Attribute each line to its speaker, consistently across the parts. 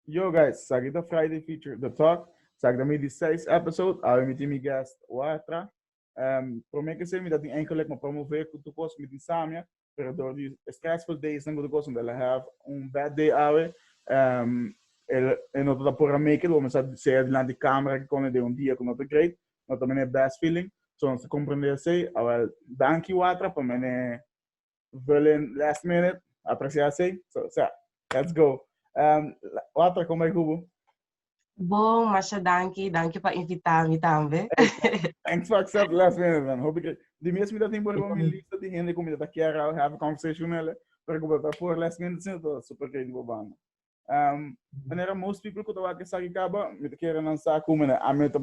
Speaker 1: Yo guys, sa kita Friday feature The Talk, sa kami di 6 episode, awi mi timi guest Watra. Prometo que me dat enkele maar promover ku tukos mit samia, pero door die stressful days não tukos onde ela have bad day awe. En dat por make it, we sa se dilanti camera que come de dia com not great, not também best feeling. So ons compreender sei, awel danki Watra por mene willen last minute apreciar sei. So, let's go. Watra como é que
Speaker 2: Bom, Masha, danke para invitar-me também.
Speaker 1: Hey, thanks for accept last minute, man. Hope ik die mensen dat niet worden mijn lista die hende kom je dat keer have a conversation nele. Pero como para por last minute sim to super great bobana. Wanneer most people could have a sagi kaba met de keren aan sa komen en aan met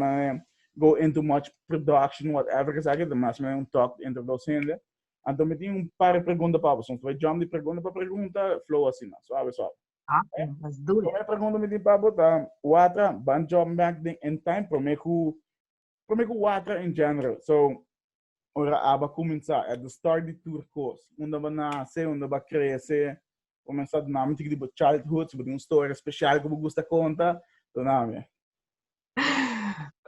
Speaker 1: go into much production whatever que sagi de mas me talk into those hende. Então me tinha par pergunta para você, vai jump de pergunta para pergunta flow assim, suave suave.
Speaker 2: Let's do it.
Speaker 1: Primeira pergunta me tinha para botar, Watra, ban job back in time, prometo Watra in general. So, ora aba começar at the start de tour course. Onde vai nascer, onde vai crescer, começar dinâmica de childhood, se uma história especial que você gosta conta, do nome.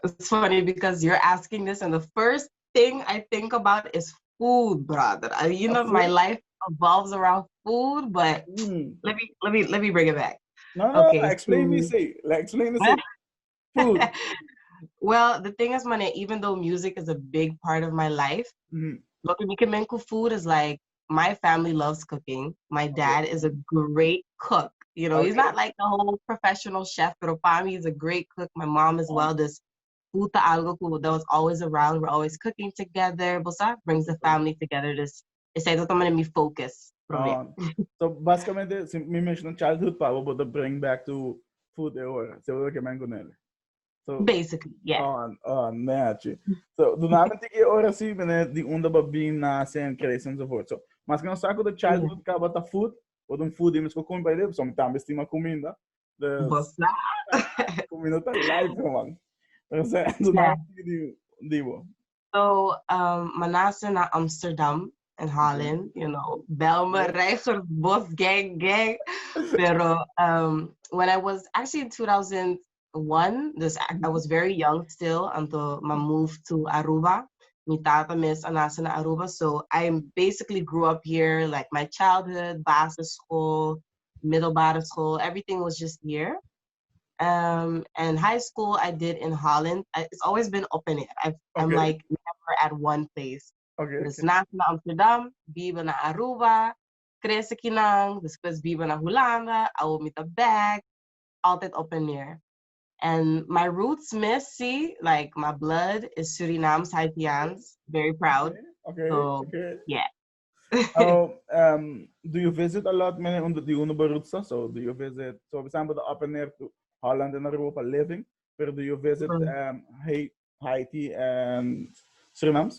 Speaker 2: It's funny because you're asking this, and the first thing I think about is food, brother. You know, my life evolves around food, but let me bring it back.
Speaker 1: No,
Speaker 2: Okay,
Speaker 1: explain me, say, explain me, say, food.
Speaker 2: Well, the thing is, man, even though music is a big part of my life, food is like my family loves cooking. My dad is a great cook. You know, he's not like the whole professional chef, but Opami is a great cook. My mom as well. This puta algo that was always around. We're always cooking together. Bosa brings the family together. This is me focus.
Speaker 1: So basicamente, me mention childhood power, but to bring back to food era. So que mango nele.
Speaker 2: So basically, yeah.
Speaker 1: Neatje. So, do namen tiki ora si, bene die unda babin na sen cresce enzovoort. So, mas que não saco do childhood ka bata food, ou de food imes ko kom by dem, so tam estima comida.
Speaker 2: Bossa.
Speaker 1: Comida tá live, man. So, do namen tiki dibo.
Speaker 2: So, manase na Amsterdam in Holland, you know, Belma, Reiger, Bos, gang. Pero when I was actually in 2001, I was very young still until my move to Aruba. Mi tata miss anasa na Aruba. So I basically grew up here, like my childhood, basis school, middelbare school, everything was just here. And high school I did in Holland. It's always been open air. I'm like never at one place. Dus na Amsterdam, biba na Aruba, trece kinang, después biba na Hollanda, awo met a bag, altijd open air. And my roots, Missy, like my blood is Suriname's Haitians. Very proud. Yeah.
Speaker 1: Do you visit a lot many under the Unibarutsa? So do you visit, so for example, the open air to Holland and Europa living, where do you visit Haiti and Suriname?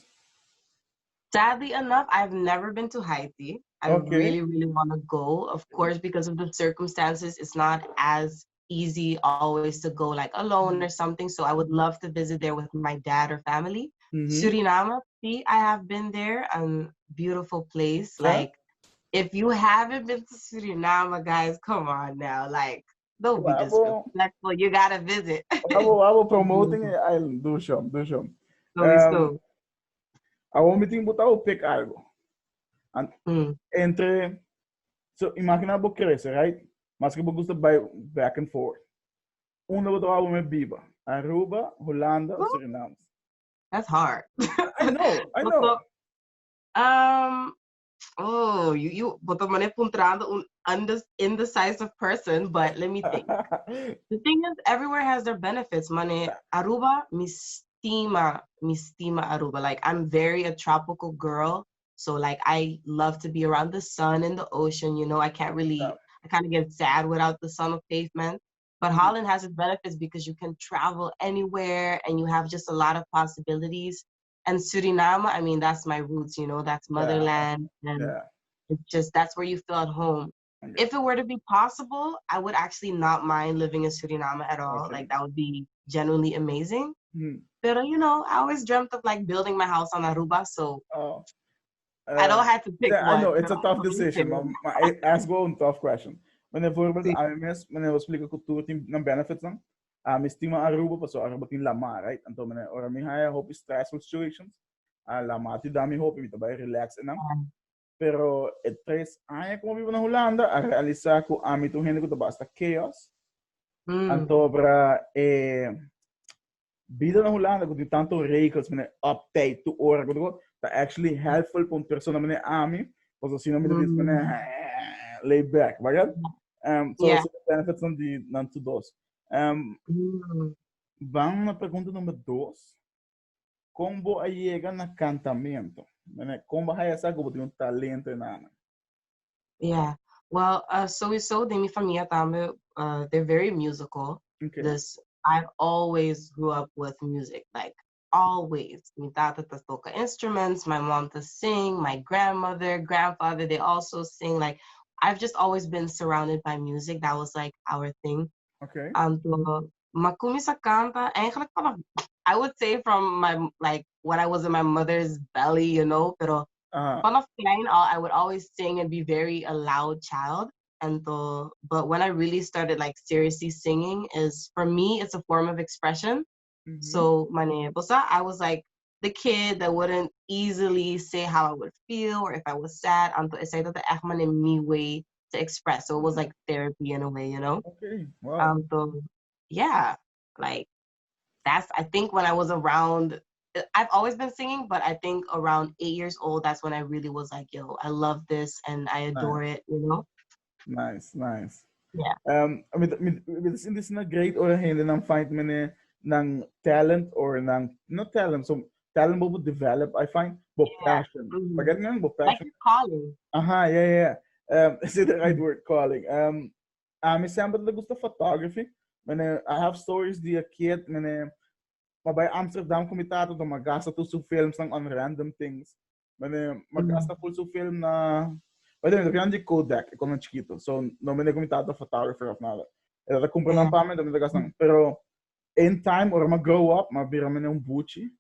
Speaker 2: Sadly enough, I've never been to Haiti. I really, really want to go. Of course, because of the circumstances, it's not as easy always to go like alone or something. So I would love to visit there with my dad or family. Suriname, see, I have been there. Beautiful place. Like, if you haven't been to Suriname, guys, come on now. Like, don't be disrespectful. You gotta visit.
Speaker 1: I will promoting it. I'll do some. I want me to botar o pick algo. Entre, so imagina bo cresce, right? Mas que bo gusta by back and forth. Una botar algo me biba. Aruba, Hollanda, Suriname.
Speaker 2: That's hard.
Speaker 1: I know.
Speaker 2: You botar mane puntrando un indecisive person, but let me think. The thing is, everywhere has their benefits. Mane Aruba, mistima Aruba. Like, I'm a tropical girl, so like I love to be around the sun and the ocean. You know, I kind of get sad without the sun of pavement. But Holland has its benefits because you can travel anywhere and you have just a lot of possibilities. And Suriname, I mean, that's my roots, you know, that's motherland. And it's just, that's where you feel at home. If it were to be possible, I would actually not mind living in Suriname at all. Like, that would be genuinely amazing. But, you know, I always dreamt of like building my house on Aruba. So I don't have to pick one.
Speaker 1: I know, it's a tough decision. I ask one tough question. Wanneer bijvoorbeeld
Speaker 2: Sí.
Speaker 1: AMS, wanneer we spreken cultuur team ng benefits lang, estima Aruba pa so Aruba tin lama, right? Anto wanneer ora mi haya hope stressful situations, lama ti dami hope mi tabay relax enang. Pero it trace ay como vivo na Holanda, a realizar ko ami tu hindi ko to basta chaos. Anto para vida na Holanda ko di tanto regels mene update to ora ko ta actually helpful pun persona mene ami, poso sino mi dis mene lay back, bagad? So
Speaker 2: Yeah.
Speaker 1: the benefits não to dos. Vamos na pergunta número 2. Como chega na cantamento? Como vai essa como tem talento na?
Speaker 2: Yeah. Well, sowieso de mi familia tamo, they're very musical.
Speaker 1: Okay.
Speaker 2: This I've always grew up with music, like always. Mi tata tas toca instruments, my mom to sing, my grandmother, grandfather, they also sing. Like I've just always been surrounded by music. That was like our thing.
Speaker 1: Okay.
Speaker 2: Makumi sa kanta, eigenlijk vanaf, I would say from my, like, when I was in my mother's belly, you know, pero vanaf klein, I would always sing and be very a loud child. But when I really started like seriously singing is, for me, it's a form of expression. So, I was like the kid that wouldn't easily say how I would feel or if I was sad. Isa ito echt me way to express. So it was like therapy in a way, you know?
Speaker 1: Okay. Wow.
Speaker 2: Yeah, like that's, I think when I was around, I've always been singing, but I think around 8 years old, that's when I really was like, yo, I love this and I adore it, you know?
Speaker 1: Nice.
Speaker 2: Yeah.
Speaker 1: This is na great or hindi nang find mo ng talent or ng not talent so talent mo develop I find but passion. Pagkat nga but passion.
Speaker 2: Like calling.
Speaker 1: Yeah. Is it the right word calling? Me sempre na gusto photography. I have stories di a kid mabay Amsterdam komitado do magasta to su films ng on random things. Magasta full su film na Pwede mo, kailangan di Kodak, ikaw ng chiquito. So, no me komitado photographer of nada. Ela kumpra ng pamen, dami tagas ng. Pero, in time, or mag-grow up, mabira mo yung Gucci.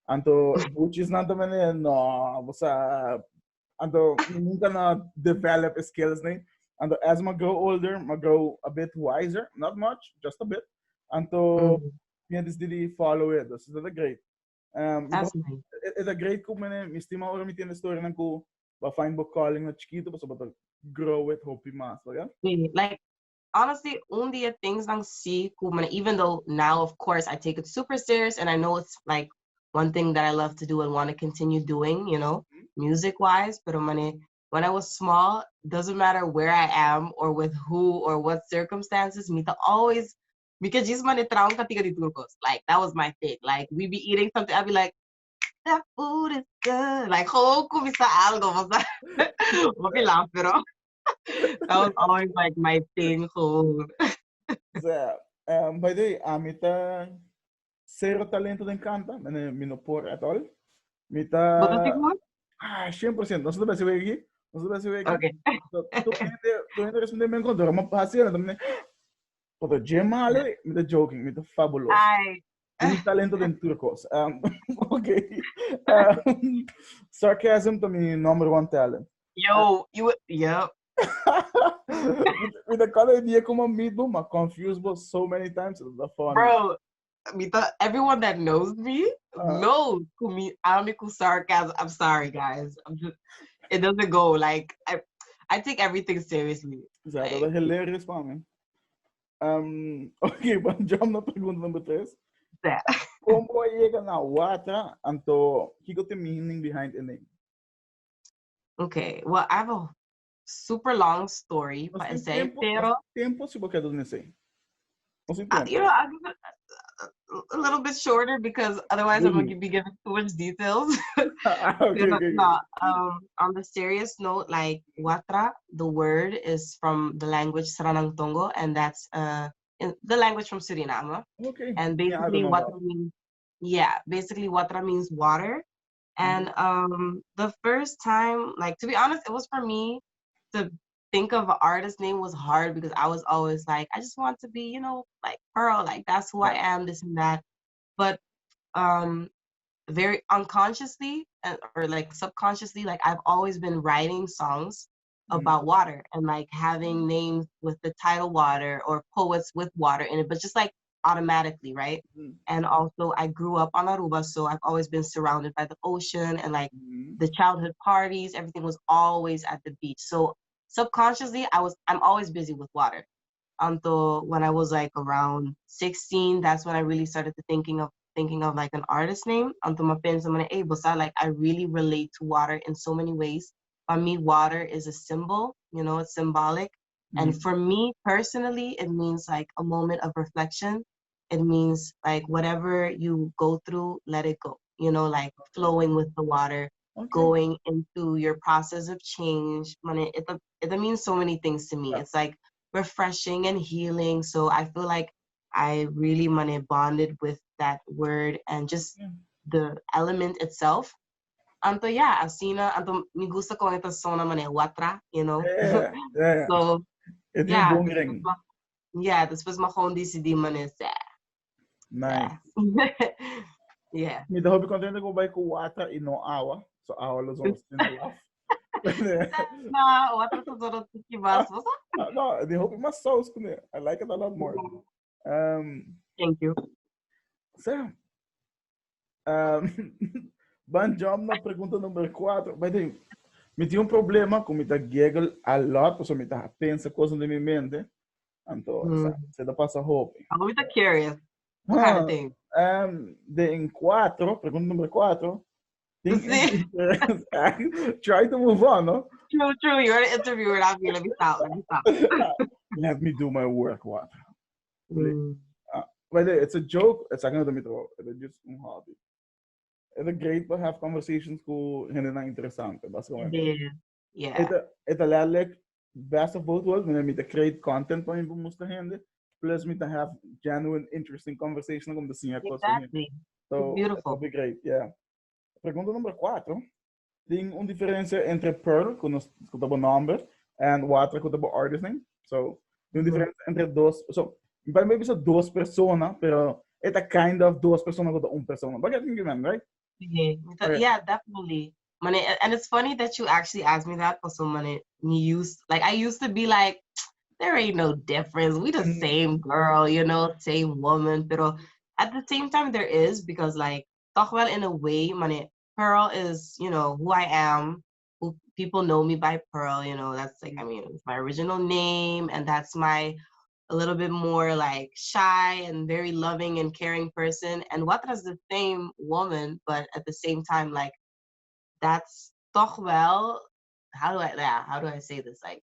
Speaker 1: Anto, Gucci is not man no, basta, anto, nunca na develop skills na Anto, as mag-grow older, mag-grow a bit wiser. Not much, just a bit. Anto, yeah, this did follow it. This is great.
Speaker 2: That's nice.
Speaker 1: It's a great coup, man. Mistima ora mitin na story ng ko, ba find book calling na chiquito, basta ba grow it, hope mas, yeah?
Speaker 2: Like, honestly, the things lang see, even though now, of course, I take it super serious and I know it's like one thing that I love to do and want to continue doing, you know, music-wise, pero when I was small, doesn't matter where I am or with who or what circumstances, mita always, because just traong katiga di turcos. Like, that was my thing. Like, we be eating something, I'd be like, that food is good. Like, oh, kumisa algo. Okay lang, pero that was always like my thing.
Speaker 1: By the way, amita zero talento de canta, minopor at all. Mita 100%. No se te parece aquí. No se te parece aquí.
Speaker 2: Okay.
Speaker 1: Tu gente responde me encontró, ma pasira também. Pero gemale, mita joking, mita fabuloso. Un talento de turcos. Okay. Sarcasm to me number one talent.
Speaker 2: Yep.
Speaker 1: With the color idea como amigo, ma confused was so many times. It's the fun.
Speaker 2: Bro, everyone that knows me knows amico sarcasm. I'm sorry, guys. It doesn't go. Like, I take everything seriously.
Speaker 1: That's hilarious for me. Okay, but jump na pergunta number 3. Como chega na Watra anto kiko the meaning behind the name?
Speaker 2: Okay, well, I have a super long story, but I say, pero
Speaker 1: tempo se você quer dizer.
Speaker 2: You know, I'll give it a little bit shorter because otherwise I'm gonna be giving too much details.
Speaker 1: Okay.
Speaker 2: On the serious note, like Watra, the word is from the language Saranang Tongo, and that's the language from Suriname.
Speaker 1: Okay.
Speaker 2: And basically, Watra means water. And the first time, like, to be honest, it was for me to think of an artist name was hard because I was always like, I just want to be, you know, like Pearl, like that's who I am, this and that. But very unconsciously or like subconsciously, like I've always been writing songs about water and like having names with the title water or poets with water in it, but just like automatically, right? And also I grew up on Aruba, so I've always been surrounded by the ocean and like the childhood parties, everything was always at the beach. So subconsciously I'm always busy with water. Until when I was like around 16, that's when I really started to thinking of like an artist name. Until my friends, I'm gonna able, so like I really relate to water in so many ways. For me, water is a symbol, you know, it's symbolic. And for me personally, it means like a moment of reflection. It means like whatever you go through, let it go. You know, like flowing with the water, going into your process of change. It means so many things to me. It's like refreshing and healing. So I feel like I really bonded with that word and just the element itself. Anto yeah, asina anto me gusta ko ito sona Watra, you know.
Speaker 1: Yeah.
Speaker 2: So
Speaker 1: It's
Speaker 2: yeah,
Speaker 1: bongering.
Speaker 2: this was my home DC man is
Speaker 1: Nice.
Speaker 2: yeah.
Speaker 1: Me da hobby contente ko bay ko Watra e no awa. So awa los on still laugh.
Speaker 2: Watra to zoro tiki bas.
Speaker 1: No, the hope mas sauce com it. I like it a lot more.
Speaker 2: Thank you.
Speaker 1: So, ban job na pergunta número 4. Mas tem, me tinha problema com me tá giggle a lot, porque me tá pensa coisa de minha mente. Então, você dá passa hope.
Speaker 2: I'm a bit curious. What kind of thing?
Speaker 1: De em 4, pergunta número 4. Try to move on, no?
Speaker 2: True. You're an interviewer. Let me stop.
Speaker 1: Let me do my work, what? But it's a joke. It's not going to it's just a hobby. It's great to have conversations who are interessant. That's what
Speaker 2: yeah.
Speaker 1: It's like best of both worlds. When I meet the create content para mim must hand. Plus me to have genuine, interesting conversation com the
Speaker 2: Exactly.
Speaker 1: So
Speaker 2: beautiful.
Speaker 1: It'll be great. Yeah. Pergunta número 4. Tem diferença entre Pearl, que nós escutamos o nome, e Watra, que escutamos o artist name. So, tem diferença entre dois. So, para mim, são duas pessoas, pero é kind of duas pessoas com uma pessoa. But I think you mean, right?
Speaker 2: Yeah, definitely. And it's funny that you actually asked me that because I used to be like, there ain't no difference. We the same girl, you know, same woman. But at the same time, there is because like, talk well in a way, Pearl is, you know, who I am. Who people know me by Pearl, you know, that's like, it's my original name, and that's my a little bit more like shy and very loving and caring person. And Watra's the same woman, but at the same time, like that's toch wel, how do I say this? Like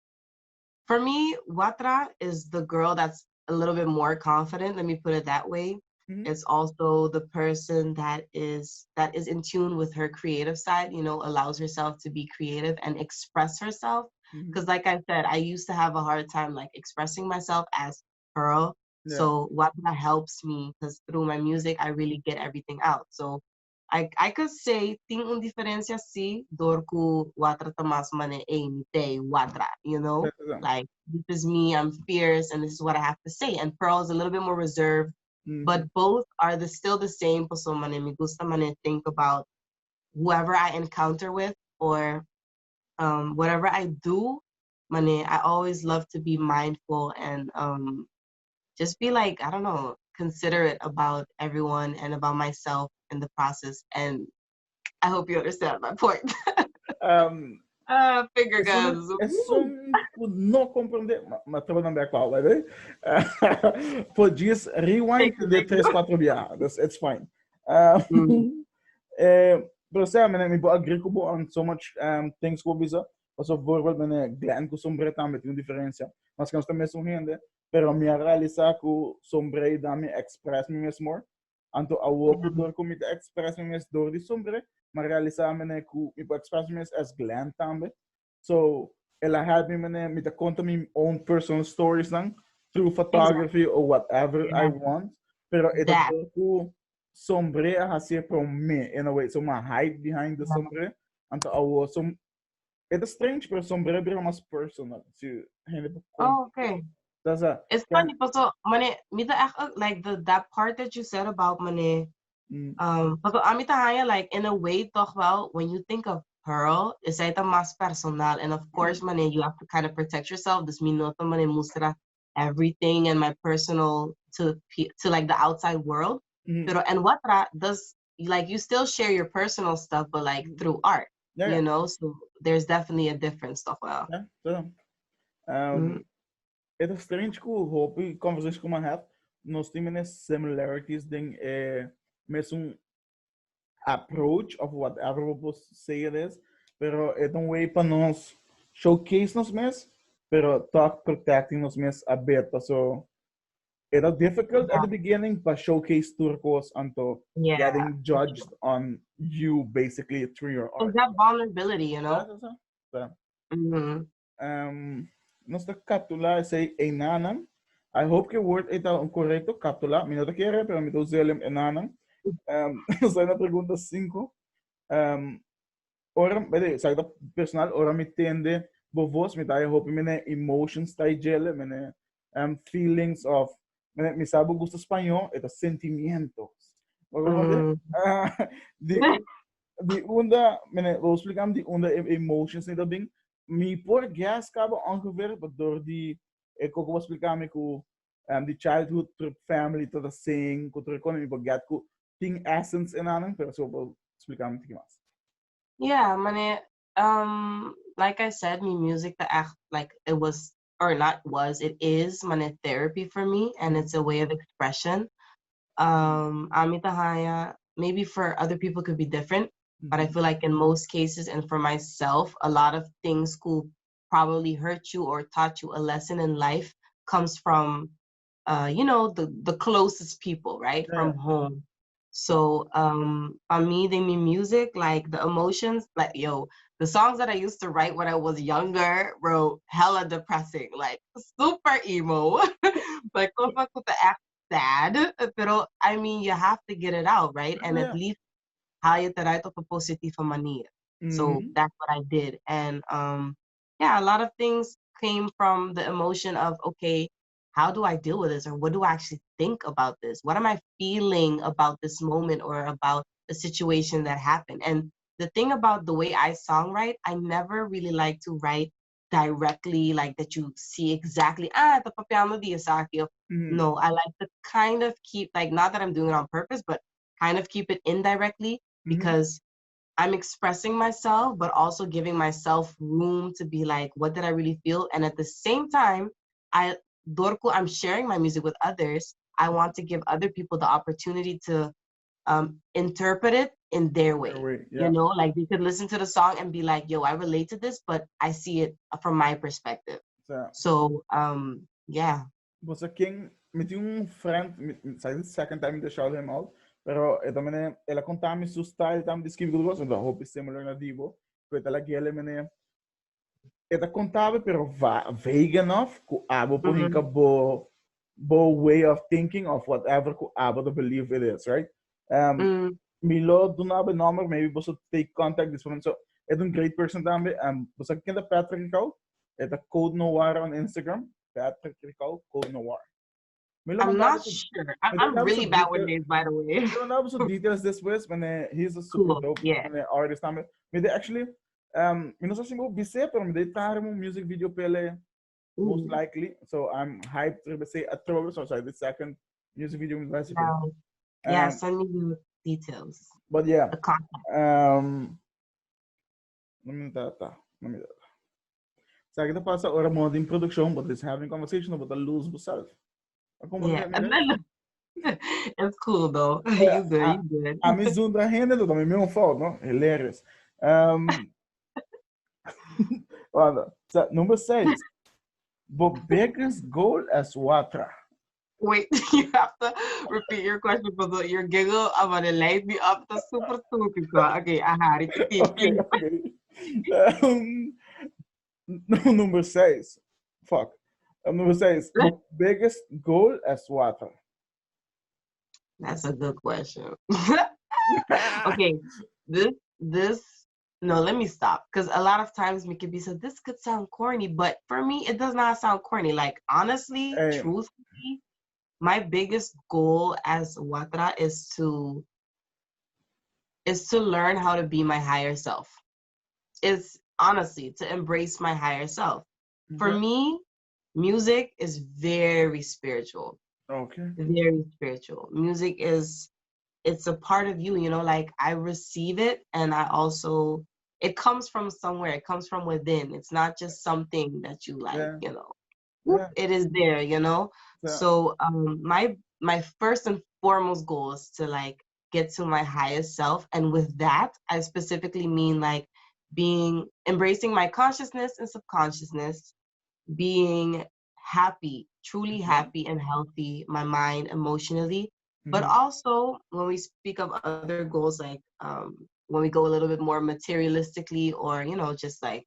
Speaker 2: for me, Watra is the girl that's a little bit more confident. Let me put it that way. It's also the person that is in tune with her creative side, you know, allows herself to be creative and express herself. Because like I said, I used to have a hard time like expressing myself as Pearl. Yeah. So Watra helps me because through my music, I really get everything out. So I could say, ting un diferencia si, dorku Watra tamas mane te Watra, you know? Like, this is me, I'm fierce, and this is what I have to say. And Pearl is a little bit more reserved. But both are still the same. So me gusta think about whoever I encounter with or whatever I do. I always love to be mindful and just be like, I don't know, considerate about everyone and about myself in the process. And I hope you understand my point. Finger guns.
Speaker 1: Não compreender, mas estava na minha qual, right? Podias rewind de 3-4 viadas. It's fine. Pero sa me agree ko on so much things ko bisa. Also voorbeeld me Glenn ko sombre também tem diferença. Mas que nós também são rende, pero me realizar ko sombre da me express me mesmo. Anto a work door ko me express me mesmo door di sombre. Maar realizar me ku me express me as Glenn também. So ela had me me to conta my own personal stories lang through photography or whatever I want. Pero ito ko sombre hacer from me in a way. So my hype behind the sombre. Anto awo some it's strange, pero sombre bira mas personal.
Speaker 2: Oh, okay.
Speaker 1: That's
Speaker 2: it's funny, but so like that part that you said about mane. Amita like in a way, toch wel, when you think of pearl, isa ito mas personal. And of course, man, you have to kind of protect yourself. This minuto man mustra everything and my personal to like the outside world. Pero and Watra does, like, you still share your personal stuff, but like through art, you know. So there's definitely a difference stuff.
Speaker 1: Yeah, so it is strange cool. Hope conversation com have nós temos similarities ding mesmo approach of whatever we posso say it is, pero é um way para nós showcase nos mes, pero talk protecting nos mes aberta. So it was difficult at the beginning, but showcase turcos until getting judged on you basically through your art.
Speaker 2: It's that vulnerability, you know.
Speaker 1: Nossa captula say enanam. I hope que word ita correcto captula. Mi nota quiere, pero mi dos elem enanam. Sai na pergunta 5. Ora, bede, sai da personal, ora mi tende bovos mi dai hope mine emotions tai gele, mine feelings of mi sabe gusto espanhol, eta sentimientos. Die unda, mine vou explicar die unda emotions niet dat ding. Mi por gas cabo ongeveer, door die ik ook was explicar me ku die childhood family to the sing, ku terkon mi por gat ku thing essence in aan, pero so vou explicar me tiki mas.
Speaker 2: Yeah, mane like I said, me music the act like it was or not was, it is mane therapy for me, and it's a way of expression. Amitahaya, maybe for other people could be different, but I feel like in most cases and for myself, a lot of things could probably hurt you or taught you a lesson in life comes from you know, the closest people, right? From home. So for me, they mean music, like the emotions, like the songs that I used to write when I was younger, bro, hella depressing, like super emo. Like act sad, pero I mean, you have to get it out, right? And at least haya tayo to positive mania. So that's what I did. And yeah, a lot of things came from the emotion of, okay, how do I deal with this? Or what do I actually think about this? What am I feeling about this moment or about the situation that happened? And the thing about the way I songwrite, I never really like to write directly, like that you see exactly, the Papiamento di Esaki. No, I like to kind of keep, like, not that I'm doing it on purpose, but kind of keep it indirectly because I'm expressing myself, but also giving myself room to be like, what did I really feel? And at the same time, I'm sharing my music with others. I want to give other people the opportunity to interpret it in their way. You know, like they could listen to the song and be like, yo, I relate to this, but I see it from my perspective. So, yeah.
Speaker 1: Was a king, met een friend, the second time I showed him out, pero também ela contava-me seu style, também disse que eu gosto, então hope similar na Divo, que ela que ela me ela contava, pero vague enough, que abo por hinka bo way of thinking of whatever que abo to believe it is, right? Milo do not number, maybe você take contact this one, so it's a great person também. Você kenda Patrick Ricau, it's a Code Noir on Instagram, Patrick Ricau, Code Noir.
Speaker 2: I'm not sure. I'm really bad with names, by the way.
Speaker 1: I don't know some details this way, when he's a super dope artist. They actually, não sei se vou dizer, pero they try music video pele most likely. So I'm hyped to say at sorry, the second music video university.
Speaker 2: Yeah, send me the details.
Speaker 1: But yeah,
Speaker 2: the content.
Speaker 1: Sa kita pasa ora mo din production, but it's having conversation about the lose yourself.
Speaker 2: Yeah, it's cool though. You good.
Speaker 1: A mi zundra hende do também meu fault, no? Hilarious. Olha, number 6. Bobega's goal as Watra.
Speaker 2: Wait, you have to repeat your question because your giggle about to light me up. That's super stupid. Okay, repeat.
Speaker 1: Okay. Number 6. Fuck. Number 6. Biggest goal as Watra.
Speaker 2: That's a good question. Okay, this. No, let me stop. Because a lot of times me could be so, this could sound corny, but for me, it does not sound corny. Like, honestly, truthfully, my biggest goal as Watra is to learn how to be my higher self. is honestly to embrace my higher self. For me, music is very spiritual.
Speaker 1: Okay.
Speaker 2: Very spiritual. Music is, it's a part of you, you know, like I receive it, and I also, it comes from somewhere, it comes from within. It's not just something that you like,
Speaker 1: Yeah.
Speaker 2: you know.
Speaker 1: Yeah.
Speaker 2: It is there, you know.
Speaker 1: So,
Speaker 2: So my first and foremost goal is to like get to my highest self, and with that I specifically mean like being, embracing my consciousness and subconsciousness, being happy, truly happy and healthy, my mind emotionally. But also, when we speak of other goals, like when we go a little bit more materialistically, or you know, just like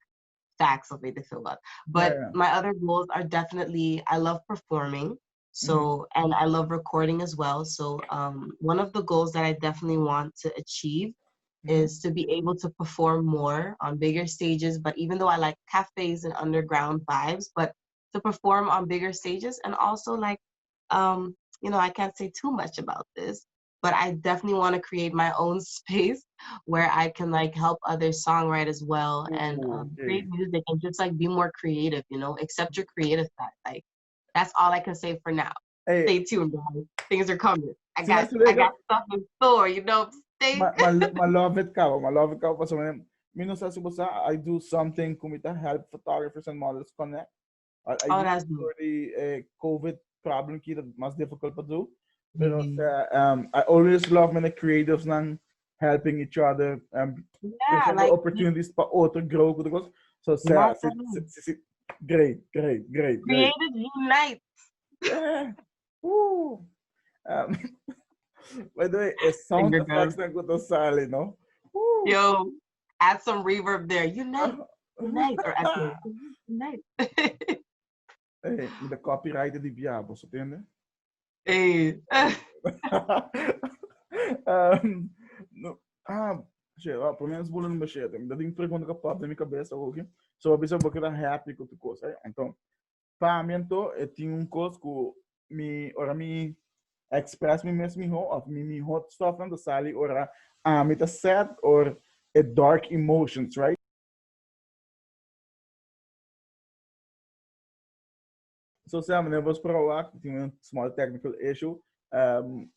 Speaker 2: facts of it, feel that. But
Speaker 1: yeah.
Speaker 2: my other goals are definitely, I love performing. So, and I love recording as well. So, one of the goals that I definitely want to achieve is to be able to perform more on bigger stages. But even though I like cafes and underground vibes, but to perform on bigger stages, and also like, you know, I can't say too much about this, but I definitely want to create my own space where I can like help others songwrite as well, and create
Speaker 1: Okay.
Speaker 2: music, and just like be more creative, you know, accept your creative side. Like that's all I can say for now.
Speaker 1: Hey,
Speaker 2: Stay tuned, guys. Things are coming.
Speaker 1: sila
Speaker 2: I
Speaker 1: sila
Speaker 2: got stuff in store, you know. Stay.
Speaker 1: love it ka, ma love it ka pa sa mga minus sa subusa I do something kumita help photographers and models connect. I
Speaker 2: Oh,
Speaker 1: do
Speaker 2: that's
Speaker 1: it
Speaker 2: good.
Speaker 1: for the COVID problem key that mas difficult pa do. Pero
Speaker 2: Mhm.
Speaker 1: sa I always love mga creatives ng helping each other
Speaker 2: Yeah,
Speaker 1: present the
Speaker 2: like
Speaker 1: opportunities pa auto grow because so sa
Speaker 2: yes, I mean,
Speaker 1: great, great, great, great.
Speaker 2: creative unite.
Speaker 1: Yeah. Woo. Um, by the way, sound
Speaker 2: Finger
Speaker 1: effects
Speaker 2: guns.
Speaker 1: na ko to sali, no? Woo.
Speaker 2: Yo, add some reverb there. Unite, unite, or echo. Unite.
Speaker 1: Met de copyright di diabo, so tiende?
Speaker 2: Hey.
Speaker 1: No, shit, pelo menos vou no mexer. Ainda tem pergunta que pop da minha cabeça, ok? So, a pessoa que tá happy com tu coisa. Então, papiamento, eu tinha coisa que ora me express me mesmo of me hot stuff on the sali, ora me the sad or a dark emotions, right? So, samen hebben we gesproken, tinha small technical issue,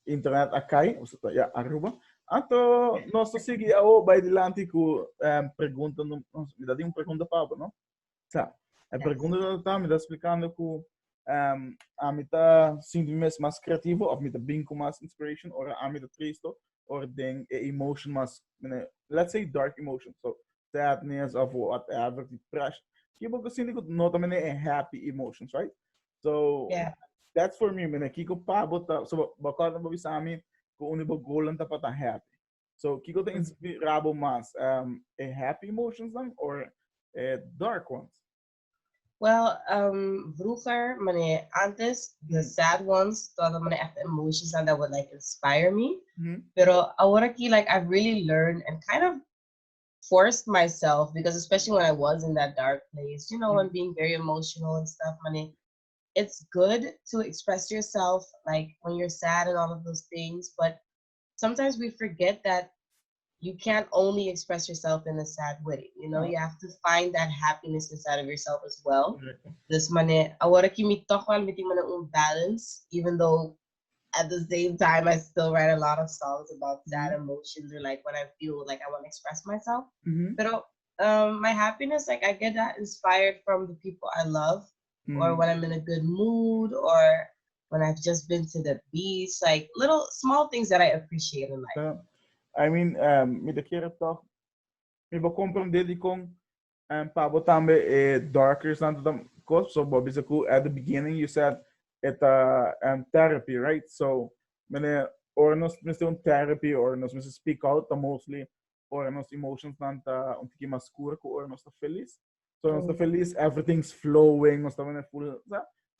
Speaker 1: internet akai, ou seja, ja, Aruba. Anto, nós segui ao by dilanti com pergunta, me dá uma pergunta para, não? Tá. A pergunta tá me dá explicando que a mim tá sinto mesmo mais criativo, ou me tá bem com mais inspiration, ou a mim tá triste, ou tem emotion mais, let's say dark emotion, so sadness of whatever, depression. Que porque sinto que não também é happy emotions, right? So
Speaker 2: Yeah.
Speaker 1: that's for me. When Kiko pa bota so baka na babi sa amin kung ano ba goal lang tapat ang happy. So Kiko ta inspirabo mas a happy emotions lang or dark ones.
Speaker 2: Well, vroeger, antes, the sad ones, todo echt emotions and that would like inspire me. Pero ahora que like I've really learned and kind of forced myself, because especially when I was in that dark place, you know, and being very emotional and stuff, it's good to express yourself like when you're sad and all of those things, but sometimes we forget that you can't only express yourself in a sad way. You know, you have to find that happiness inside of yourself as well. This money, agora que me toca me tem balance, even though at the same time I still write a lot of songs about sad emotions, or like when I feel like I want to express myself. But my happiness, like I get that inspired from the people I love, or when I'm in a good mood, or when I've just been to the beach, like little small things that I appreciate in life.
Speaker 1: I mean, met de keren toch, me vou compreender de com Pablo também darker than the course. So, Bobby Zaku, at the beginning, you said it therapy, right? So, mene or nos mr therapy or nos mr speak out mostly or nos emotions nanta um tiki mas cura or nos ta feliz. So, nos ta feliz, everything's flowing, nos ta full.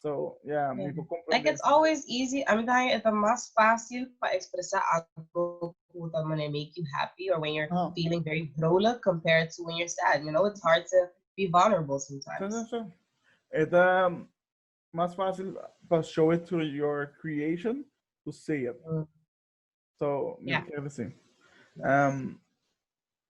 Speaker 1: So, yeah, me vou compreender.
Speaker 2: Like it's always easy. I'm dying it's más fácil para expresar algo that make you happy, or when you're feeling very vrolijk compared to when you're sad. You know, it's hard to be vulnerable sometimes.
Speaker 1: It's más fácil para show it to your creation to see it. So,
Speaker 2: yeah,
Speaker 1: everything.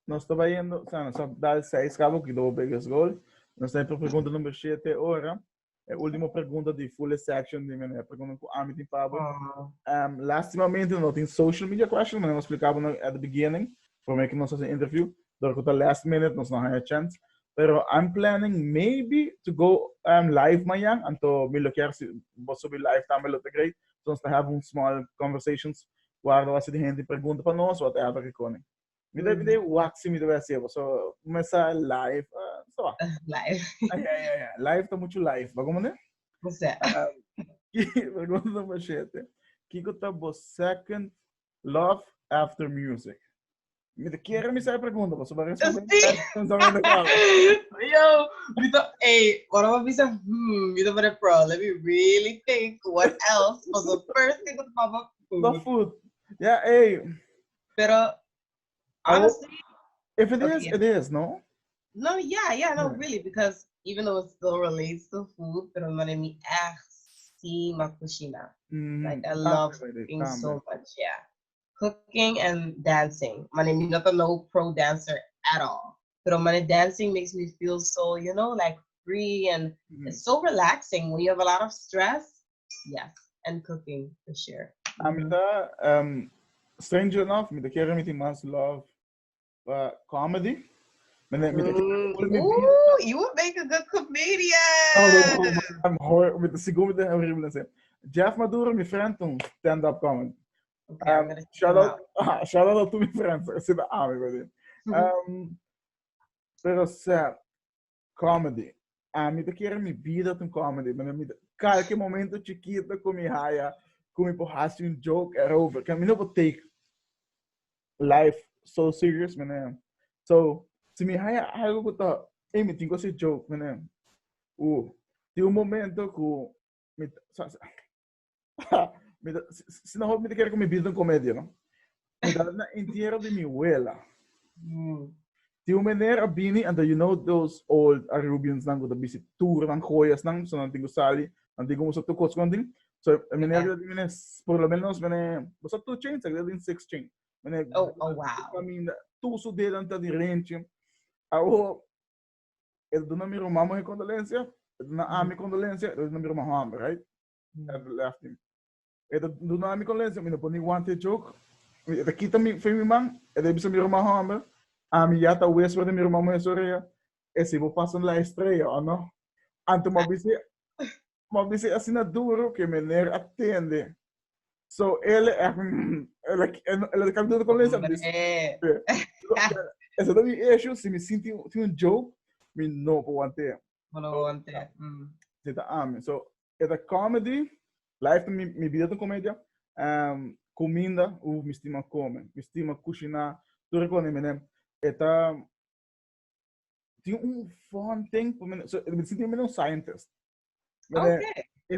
Speaker 1: nós estamos indo, sabe, só dar 6 cabo que do biggest goal. Nós temos a pergunta número 7 ora. É a última pergunta de full section de minha pergunta com a Amit Pablo. Lastimamente não tem social media question, mas nós explicava at the beginning, para que nós fazer interview. Door the last minute, nós não have a chance. Pero I'm planning maybe to go live mayang anto me loker si bosso be live também lo great. So nós have um small conversations where você de gente pergunta para nós whatever que conem. Me deve wax me deve ser, so começar live, so.
Speaker 2: Live.
Speaker 1: Yeah. Live tá muito live. Vamos né?
Speaker 2: Você.
Speaker 1: Pergunta number 7. Kiko tá bo second love after music. Me quero me sair pergunta, você vai responder.
Speaker 2: Yo, hey, what am I saying? Let me really think. What else was the first thing that pop up?
Speaker 1: The food. Yeah, hey.
Speaker 2: Pero honestly,
Speaker 1: if it is, it is, no?
Speaker 2: No, no, really, because even though it still relates to food, pero me see my kusina. Like I love cooking so much, yeah. Cooking and dancing. I'm not a pro dancer at all. But dancing makes me feel so, like free and it's so relaxing when you have a lot of stress. Yes, and cooking for sure.
Speaker 1: Strange enough, me the care me mas love comedy.
Speaker 2: Ooh, you would make a good comedian.
Speaker 1: I'm horrible with the segundo horrible. Jeff Maduro, my friend, stand-up comedy.
Speaker 2: Okay,
Speaker 1: shout out to my friends. Say the army with it. Pero comedy. Me te quero me vida com comedy. Cara, que momento chiquito com me raia, com me porrasse um joke era over. Que me não vou take life so serious, man. So, se me raia algo que tá, me tenho esse joke, man. Tem momento que se não me quero que me vida com comédia, não? Me dá na inteira de minha abuela. Tem maneira bini, and you know those old Arubians nang go bisi tour nang joyas nang so nang tingo sali, nang tingo sa tukos konding. So maneira de mine por lo menos mene, basta 2 chains, agad 6 chain. Mene
Speaker 2: oh wow.
Speaker 1: I mean, tuso de anta di range. Ao do na miro mama e condolência, na ami condolência, do na miro mama, right? I've left him. Do na ami condolência, mine poni wanted joke. Da kita mi foi mi man, e de bisa miro mama. Mi yata whisper de mi irmão e soria esse vou passando lá estreia ou não anto uma vez assim na duro que me ner atende so ele é capitão com lença essa daí issue se me sinto um joke me não vou manter so é da comedy life me vida da comédia comida o me estima come me estima cozinhar tu reconhece né Eta tinha fun thing for me. So me sinto meio scientist.
Speaker 2: Okay.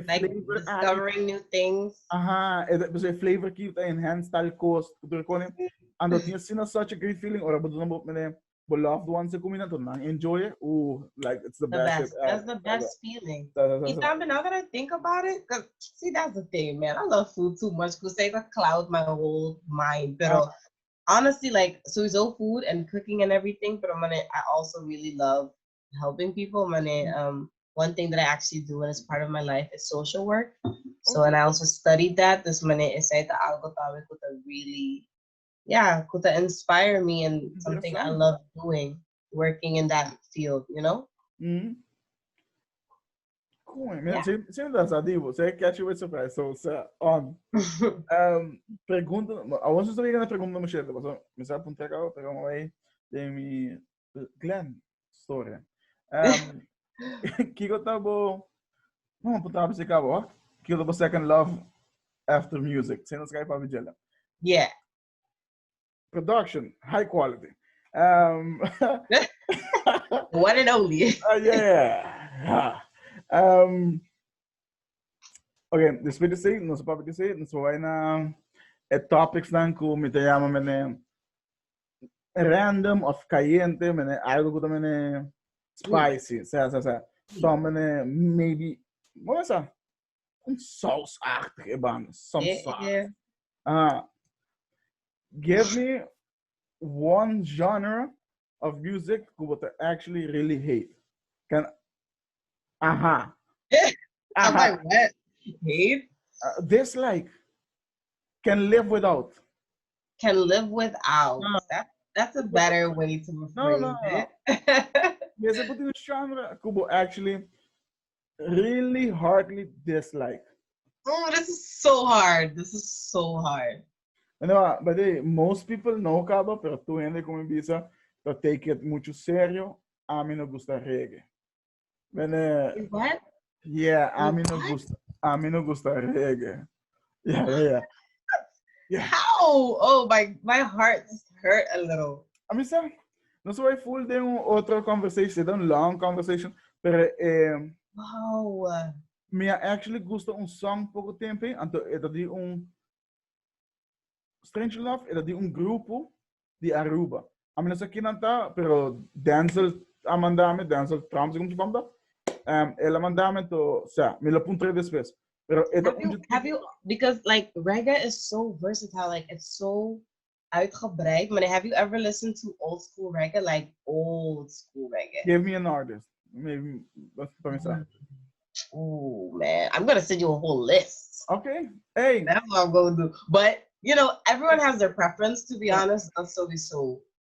Speaker 2: Like discovering new things.
Speaker 1: É flavor que tá enhance tal cost. Tu reconhece? Ando tinha seen such a great feeling. Ora bodo não me loved ones que comida tu não enjoy it. Like it's the best.
Speaker 2: That's the best feeling. Now that I think about it, cause see that's the thing, man. I love food too much because they cloud my whole mind. Pero honestly, like sowieso food and cooking and everything, but I also really love helping people. One thing that I actually do and it's part of my life is social work. So and I also studied that. This is algo could really could inspire me and something I love doing, working in that field, you know?
Speaker 1: Cool, man. Sempre dançativo, você catch you with surprise. So, on. Pergunta, I want to start a pergunta no chat, mas me sabe ponto pegar uma aí de mi Glenn storia. Kiko tabo, vamos pontar para esse cabo, Kiko tabo second love after music. Sem nos cair para vigela.
Speaker 2: Yeah.
Speaker 1: Production, high quality.
Speaker 2: One and only.
Speaker 1: Yeah. Okay, depois disso, nós vamos dizer, nós vamos na topics lang que me chama random of caliente, algo que também spicy, so maybe what is that? Sauce-achtig, some sauce. Give me one genre of music what I actually really hate. Can aha
Speaker 2: I'm
Speaker 1: aha
Speaker 2: like, what? Hate?
Speaker 1: dislike can live without.
Speaker 2: Can live without.
Speaker 1: No,
Speaker 2: That's a better way to
Speaker 1: no, no,
Speaker 2: rephrase
Speaker 1: no.
Speaker 2: it.
Speaker 1: Yes, I put in a genre Kubo actually really hardly dislike.
Speaker 2: Oh, this is so hard. This is so hard.
Speaker 1: No, but most people know Cabo, pero tu gente como empieza to take it mucho serio. A mí no gusta reggae. When,
Speaker 2: What?
Speaker 1: yeah, a mí no
Speaker 2: What?
Speaker 1: gusta. A mí no gusta reggae. Yeah, yeah, yeah. Yeah.
Speaker 2: How? Oh, my heart just hurt a little.
Speaker 1: I mean, so, no so I full de un otro conversation, de un long conversation, pero
Speaker 2: Wow.
Speaker 1: me actually gusta un song pouco tempo, então é de um Strange Love, é de um grupo de Aruba. A mim não sei aqui não tá, pero Denzel a mandar-me, Denzel Trump, como te fala, ela mandar-me, então, me lo puntrei después. Pero é
Speaker 2: Have you, because like reggae is so versatile, like it's so uitgebreid. But have you ever listened to old school reggae, like old school reggae?
Speaker 1: Give me an artist. Maybe, para mim,
Speaker 2: Oh man, I'm gonna send you a whole list.
Speaker 1: Okay. Hey.
Speaker 2: That's what I'm gonna do. But you know, everyone has their preference. To be honest, I'm so.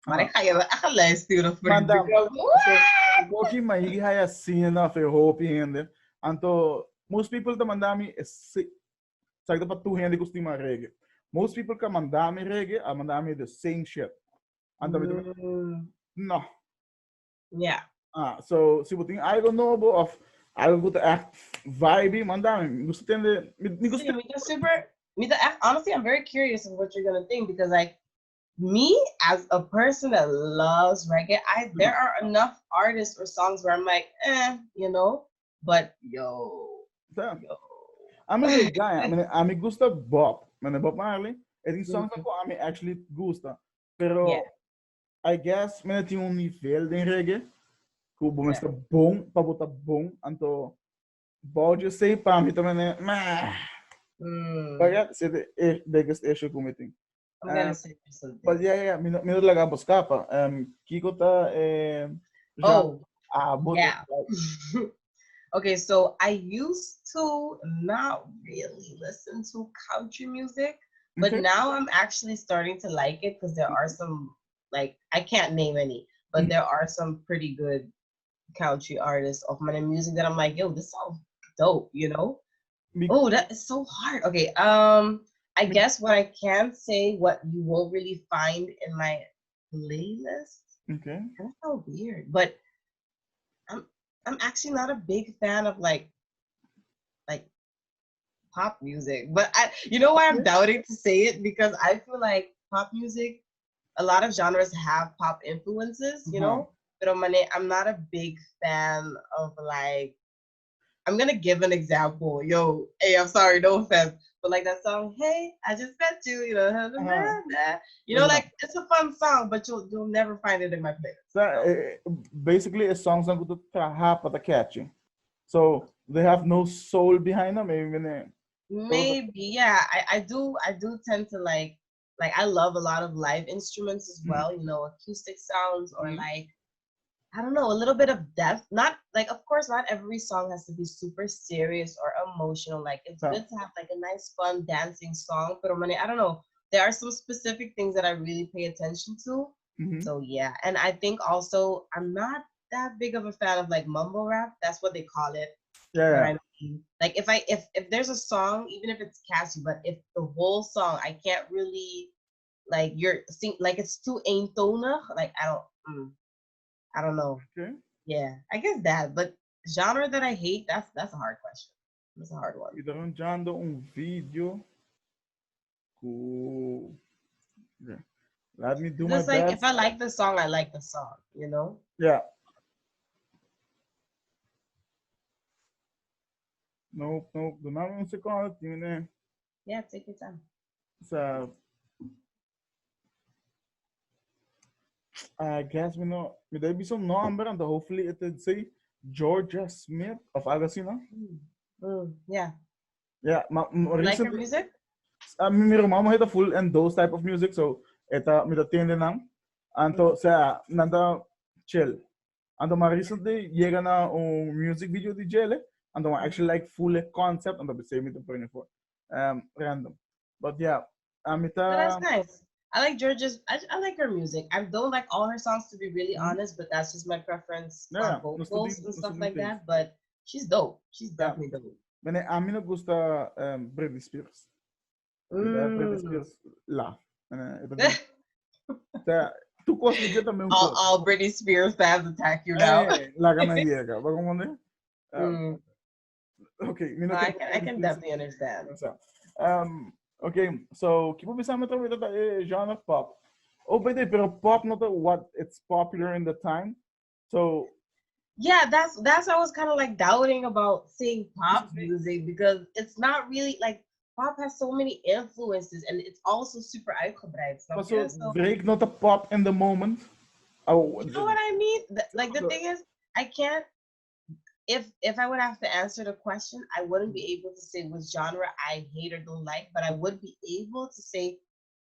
Speaker 2: Maar ik ga luisteren voor je.
Speaker 1: Porque maigi haya cena for hope hende. Anto most people te mandami sabe para tu hende costuma reggae. Most people que mandami reggae, a mandami the same shit. Anto no.
Speaker 2: Yeah.
Speaker 1: So se você tem algo novo of algo que echt vibe, mandami. Gusto tende,
Speaker 2: Honestly, I'm very curious of what you're gonna think because like me as a person that loves reggae, there are enough artists or songs where I'm like, you know, but yo.
Speaker 1: I'm a guy. I mean, gusta Bob. Bob Marley. I think songs que I actually gusta. Pero I guess me tinha nível de reggae que o bom está bom para botar bom. Então pode ser para mim também né. Mas é the biggest issue que eu tenho.
Speaker 2: I'm gonna say something.
Speaker 1: But yeah, me não laga buscapa. Kiko tá
Speaker 2: yeah. Okay, so I used to not really listen to country music, but now I'm actually starting to like it because there are some, like, I can't name any, but there are some pretty good country artists of my music that I'm like, yo, this sounds dope, you know? Oh, that is so hard. Okay, I guess what I can say, what you won't really find in my playlist.
Speaker 1: Okay.
Speaker 2: That's so weird, but I'm actually not a big fan of like pop music. But you know why I'm doubting to say it? Because I feel like pop music, a lot of genres have pop influences, you know? But I'm not a big fan of like, I'm gonna give an example. Yo, hey, I'm sorry, no offense. But like that song, hey, I just met you, you know, you know, like it's a fun song, but you'll never find it in my playlist.
Speaker 1: So, basically, a song that good to catchy. So they have no soul behind them,
Speaker 2: Maybe, yeah. I do tend to like I love a lot of live instruments as well, you know, acoustic sounds or like, I don't know, a little bit of depth. Not like, of course, not every song has to be super serious or emotional. Like it's good to have like a nice, fun dancing song. But I don't know. There are some specific things that I really pay attention to. So yeah, and I think also I'm not that big of a fan of like mumble rap. That's what they call it.
Speaker 1: Yeah.
Speaker 2: I mean, like if there's a song, even if it's catchy, but if the whole song I can't really like like it's too eintona. Like I don't know.
Speaker 1: Okay.
Speaker 2: Yeah, I guess that. But genre that I hate, that's a hard question. That's a hard one.
Speaker 1: Arranjando vídeo. Cool. Yeah. Let me do my
Speaker 2: like
Speaker 1: best.
Speaker 2: If I like the song, I like the song, you know?
Speaker 1: Yeah. Nope. Do not want to call it, you know.
Speaker 2: Yeah, take your time.
Speaker 1: So I guess we know there be some number and hopefully it would say Georgia Smith of Agasina.
Speaker 2: Yeah.
Speaker 1: Yeah,
Speaker 2: like her music?
Speaker 1: My mama had a full and those type of music, so eta me the tende nang. Anto sa nanda chill. And then recently, llegan a un music video di Jelle, and then actually like full concept, and then same with the point for random. But yeah,
Speaker 2: But that's nice. I like Georgia's. I like her music. I don't like all her songs to be really honest, but that's just my preference
Speaker 1: yeah,
Speaker 2: on
Speaker 1: no
Speaker 2: vocals
Speaker 1: studying,
Speaker 2: and
Speaker 1: no
Speaker 2: stuff
Speaker 1: studying
Speaker 2: like
Speaker 1: things.
Speaker 2: that. But she's dope. She's
Speaker 1: Yeah,
Speaker 2: definitely dope.
Speaker 1: a mí no gusta Britney Spears. Britney
Speaker 2: Mm.
Speaker 1: Spears lá. O sea, tu costa que também
Speaker 2: All Britney Spears fans attack you now.
Speaker 1: La gana llega. ¿Va a comprender?
Speaker 2: Mm.
Speaker 1: Ok,
Speaker 2: No, I can definitely understand.
Speaker 1: Okay, so keep pensando otra vez that genre pop. Oh, but pero pop not what it's popular in the time. So
Speaker 2: Yeah, that's I was kind of like doubting about saying pop music because it's not really like pop has so many influences and it's also super uitgebreid. Snap
Speaker 1: so
Speaker 2: je? So
Speaker 1: break not a pop in the moment. Oh,
Speaker 2: you know what I mean? Like the thing is, I can't. If I would have to answer the question, I wouldn't be able to say which genre I hate or don't like, but I would be able to say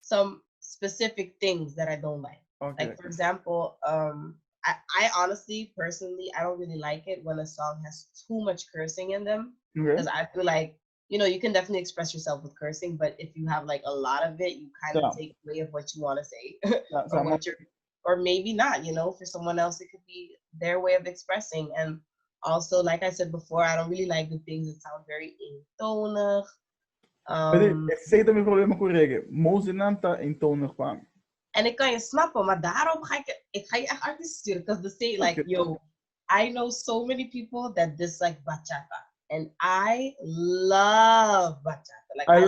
Speaker 2: some specific things that I don't like.
Speaker 1: Okay.
Speaker 2: Like for example, I honestly, personally, I don't really like it when a song has too much cursing in them because I feel like you can definitely express yourself with cursing, but if you have like a lot of it, you kind of take away of what you want to say or what you're, or maybe not. For someone else, it could be their way of expressing. And also, like I said before, I don't really like the things that sound very eentonig.
Speaker 1: Esse também problema com reggae. Most nanta eentonig van.
Speaker 2: En ik kan je snappen, maar daarom ga ik ga je echt artiesten sturen. Because the state, like, yo, I know so many people that dislike bachata. And I love bachata. Like, I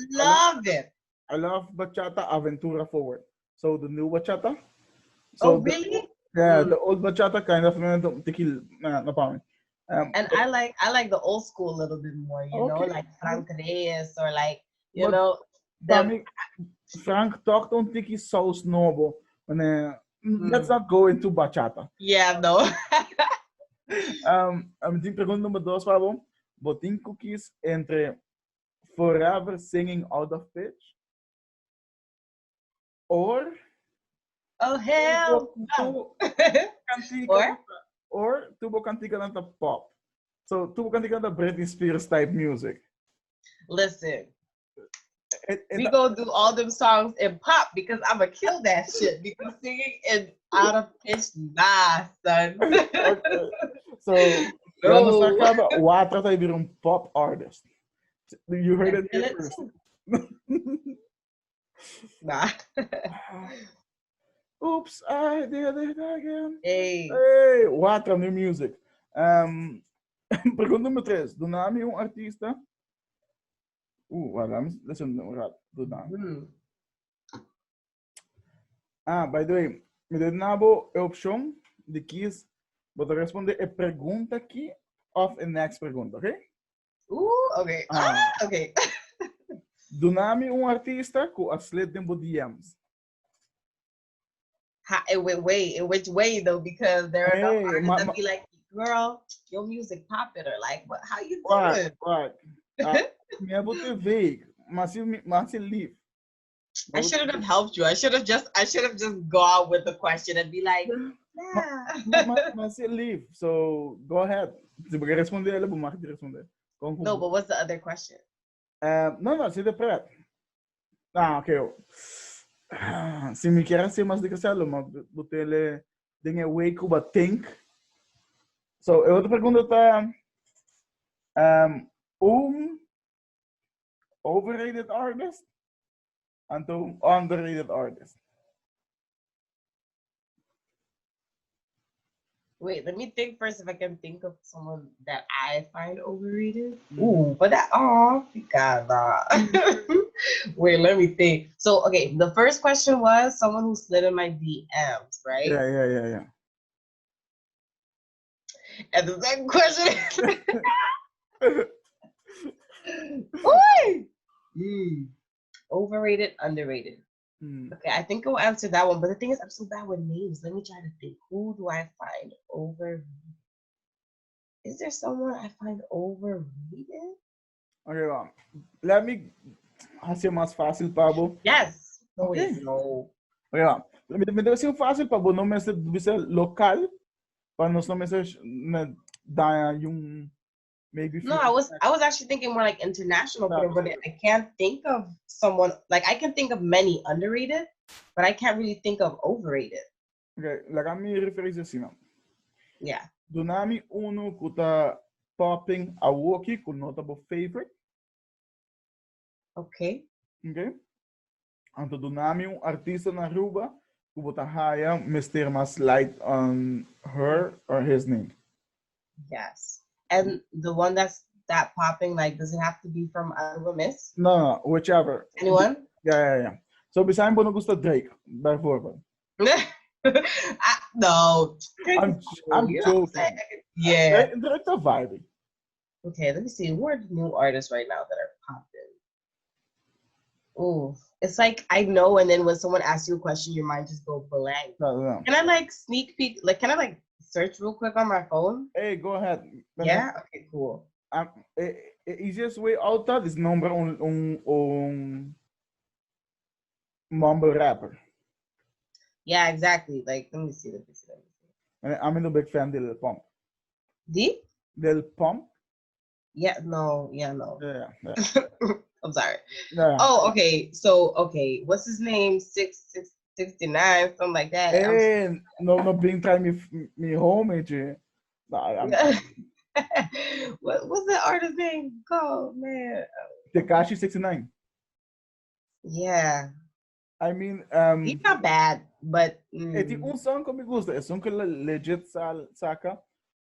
Speaker 2: love it.
Speaker 1: I love bachata aventura forward. So the new bachata.
Speaker 2: So really?
Speaker 1: The old bachata kind of
Speaker 2: and I like the old school a little bit more, like Frank Reyes or like,
Speaker 1: Frank talked on Tiki so snowball. Let's not go into bachata.
Speaker 2: Yeah, no.
Speaker 1: Tem pergunta número 2, Pablo. Botin cookies entre forever singing out of pitch or
Speaker 2: hell no.
Speaker 1: Or tubo cantica nanta pop. So tubo cantica nanta Britney Spears type music.
Speaker 2: Listen, we gonna do all them songs in pop because I'ma kill that shit. Because singing in out of pitch, nah, son.
Speaker 1: Okay. So vamos a acabar. Watra vai vir pop artist. You heard it here first.
Speaker 2: Nah.
Speaker 1: Oops, I did it again.
Speaker 2: Hey,
Speaker 1: Watra, new music. Pergunta número 3. Do nome artista. Vamos, deixa eu do nome. By the way, me deu nabo a opção de quis botar responder a pergunta aqui of a next pergunta, ok?
Speaker 2: Okay. Okay.
Speaker 1: Do nome artista com a sled tempo DMs.
Speaker 2: It which way though? Because there are enough artists that be like, girl, your music popular. Like, what? How you doing?
Speaker 1: Right. Me able to vague. Mas leave.
Speaker 2: I shouldn't have helped you. I should have just gone with the question and be like,
Speaker 1: nah. Mas leave. So go ahead. Se você responder, ela vai responder.
Speaker 2: No, but what's the other question?
Speaker 1: No, se de prep. Ok. Se me quer ser mais desgraçado, mas botei ele tem way Cuba think. So, a outra pergunta tá overrated artist and underrated artist.
Speaker 2: Wait, let me think first if I can think of someone that I find overrated. But God. Wait, let me think. So, okay, the first question was someone who slid in my DMs, right?
Speaker 1: Yeah.
Speaker 2: And the second question is overrated, underrated. Okay, I think I'll answer that one. But the thing is, I'm so bad with names. Let me try to think. Who do I find overrated? Is there someone I find overrated?
Speaker 1: Okay, well, let me hacer más fácil, Pablo.
Speaker 2: Yes. No.
Speaker 1: Okay, well, Me deve ser fácil para não me ser local, para nós não me ser dar maybe
Speaker 2: No,
Speaker 1: few.
Speaker 2: I was actually thinking more like international, but I can't think of someone like I can think of many underrated, but I can't really think of overrated.
Speaker 1: Okay, like me referência assim, não.
Speaker 2: Yeah.
Speaker 1: Do nome uno que tá popping a walkie com notable favorite.
Speaker 2: Okay.
Speaker 1: Okay? Anto do nome artista na Aruba que bota haya mister mas light on her or his name.
Speaker 2: Yes. And the one that popping, like, does it have to be from Aruba Miss?
Speaker 1: No, whichever.
Speaker 2: Anyone?
Speaker 1: Yeah. So beside mo gusto Drake, bijvoorbeeld.
Speaker 2: No.
Speaker 1: I'm joking.
Speaker 2: Yeah.
Speaker 1: Drake's a vibe.
Speaker 2: Okay, let me see. Who are the new artists right now that are popping? Oh, it's like I know, and then when someone asks you a question, your mind just goes blank.
Speaker 1: No.
Speaker 2: Can I like sneak peek? Like, can I like search real quick on my phone?
Speaker 1: Hey, go ahead.
Speaker 2: Yeah. Okay. Cool.
Speaker 1: Easiest way out that is nombrar mumble rapper.
Speaker 2: Yeah, exactly. Like, let me see.
Speaker 1: I'm a big fan del Pump. Del Pump?
Speaker 2: Yeah, no.
Speaker 1: Yeah.
Speaker 2: I'm sorry.
Speaker 1: Yeah.
Speaker 2: Oh, okay. So, okay. What's his name? 669, something like that.
Speaker 1: Hey, no being trying me home,
Speaker 2: What's the artist name called, man?
Speaker 1: Tekashi 69.
Speaker 2: Yeah.
Speaker 1: I mean,
Speaker 2: he's not bad, but
Speaker 1: eti song que me gusta, song que legit saca,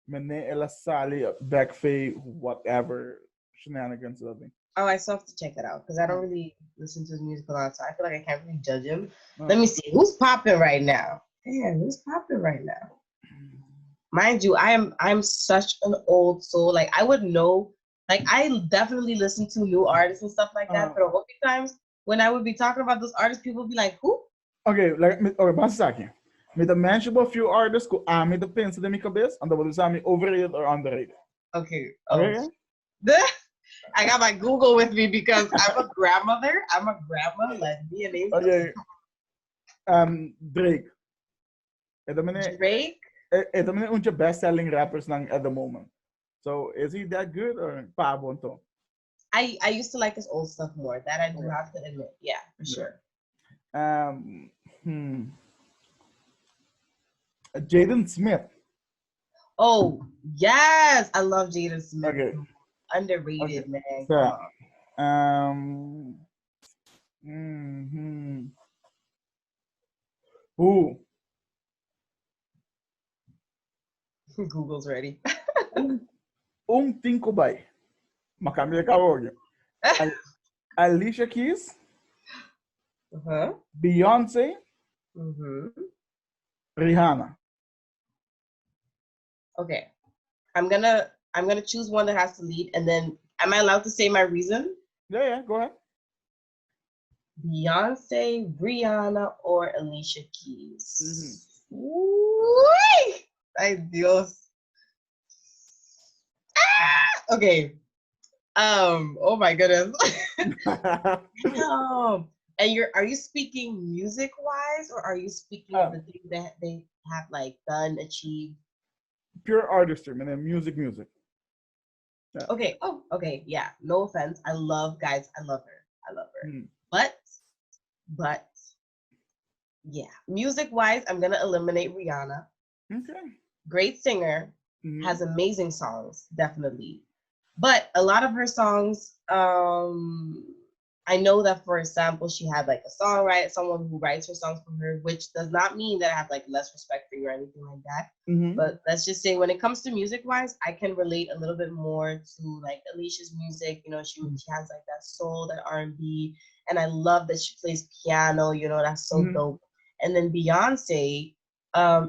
Speaker 1: mene ela sale backfade whatever shenanigans of it.
Speaker 2: Oh, I still have to check it out because I don't really listen to his music a lot, so I feel like I can't really judge him. Let me see who's popping right now. Damn, who's popping right now? Mind you, I'm such an old soul. Like I would know, like I definitely listen to new artists and stuff like that. But a lot of times when I would be talking about those artists, people would be like, "Who?"
Speaker 1: Okay, basta aqui. Me the mention a few artists who me the pensa de minha cabeça, and what is me overrated or underrated.
Speaker 2: Okay.
Speaker 1: Okay.
Speaker 2: I got my Google with me because I'm a grandmother. I'm a grandma. Let's be a name.
Speaker 1: Okay. Drake.
Speaker 2: Drake?
Speaker 1: It's one of the best-selling rappers at the moment. So is he that good or Pabonto?
Speaker 2: I used to like his old stuff more. That I do have to admit. Yeah, for sure.
Speaker 1: Jaden Smith.
Speaker 2: Oh yes, I love Jaden Smith.
Speaker 1: Okay.
Speaker 2: Underrated, man.
Speaker 1: So, Who?
Speaker 2: Google's ready.
Speaker 1: Tinko bay. Makamil ka Alicia Keys. Beyonce. Rihanna.
Speaker 2: Okay. I'm gonna choose one that has to lead, and then am I allowed to say my reason?
Speaker 1: Yeah, go ahead.
Speaker 2: Beyonce, Rihanna, or Alicia Keys. Ay Dios. Okay. Oh my goodness. And are you speaking music wise, or are you speaking of the things that they have like done, achieved?
Speaker 1: Pure artistry, man, music.
Speaker 2: Yeah. Okay. Oh, okay. Yeah. No offense. I love her. But yeah, music wise, I'm gonna eliminate Rihanna.
Speaker 1: Okay.
Speaker 2: Great singer, has amazing songs, definitely. But a lot of her songs, I know that, for example, she had like a songwriter, someone who writes her songs for her, which does not mean that I have like less respect for you or anything like that. But let's just say when it comes to music wise, I can relate a little bit more to like Alicia's music. You know, she has like that soul, that R&B, and I love that she plays piano. You know, that's so dope. And then Beyonce,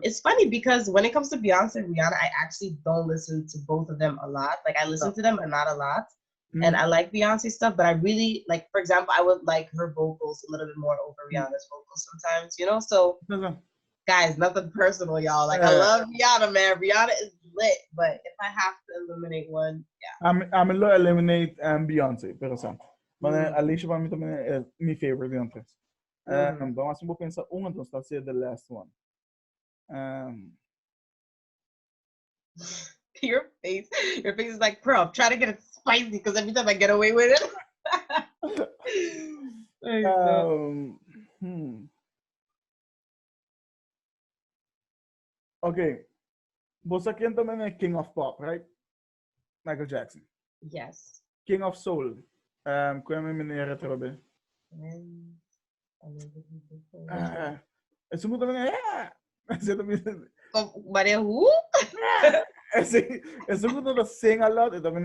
Speaker 2: it's funny because when it comes to Beyonce and Rihanna, I actually don't listen to both of them a lot. Like I listen to them, but not a lot. And I like Beyonce stuff, but I really like, for example, I would like her vocals a little bit more over Rihanna's vocals sometimes, you know? So guys, nothing personal, y'all. Like I love Rihanna, man. Rihanna is lit, but if I have to eliminate one, yeah.
Speaker 1: I'm gonna eliminate Beyonce, pero Alicia para mí también es mi favorite de antes. Vamos a pensar então está sendo the last one.
Speaker 2: Your face is like, bro, I'm trying to get it spicy because every time I get away with it.
Speaker 1: Okay. Você quem também é King of Pop, right? Michael Jackson.
Speaker 2: Yes.
Speaker 1: King of Soul. Como é meneer het Robin? Esse mundo também é.
Speaker 2: But who?
Speaker 1: Esse mundo da sing a lot. É também